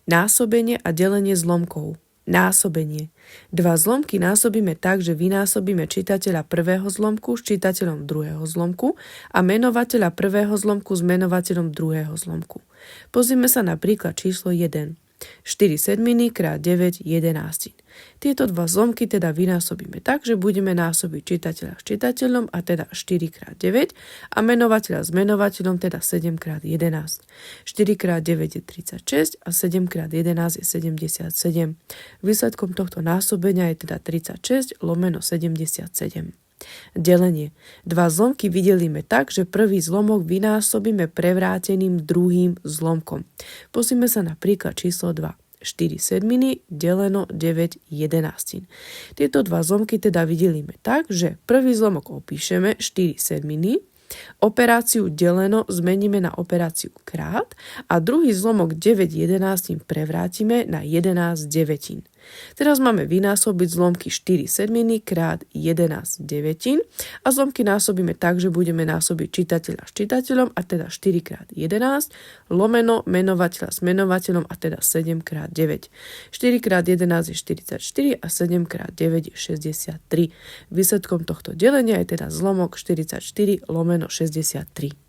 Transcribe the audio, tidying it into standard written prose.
Násobenie a delenie zlomkov. Násobenie. Dva zlomky násobíme tak, že vynásobíme čitateľa prvého zlomku s čitateľom druhého zlomku a menovateľa prvého zlomku s menovateľom druhého zlomku. Pozrime sa na príklad číslo 1. 4 sedminy krát 9 jedenástin. Tieto dva zlomky teda vynásobíme tak, že budeme násobiť čitateľa s čitateľom a teda 4 krát 9 a menovateľa s menovateľom teda 7 krát 11. 4 krát 9 je 36 a 7 krát 11 je 77. Výsledkom tohto násobenia je teda 36 lomeno 77. Delenie. Dva zlomky vydelíme tak, že prvý zlomok vynásobíme prevráteným druhým zlomkom. Pozrime sa na príklad číslo 2. 4 sedminy deleno 9 jedenástin. Tieto dva zlomky teda vydelíme tak, že prvý zlomok opíšeme 4 sedminy, operáciu deleno zmeníme na operáciu krát a druhý zlomok 9 jedenástin prevrátime na 11 devetín. Teraz máme vynásobiť zlomky 4 sedminy krát 11 devetín a zlomky násobíme tak, že budeme násobiť čitateľa s čitateľom a teda 4 krát 11 lomeno menovateľa s menovateľom a teda 7 krát 9. 4 krát 11 je 44 a 7 krát 9 je 63. Výsledkom tohto delenia je teda zlomok 44 lomeno 63.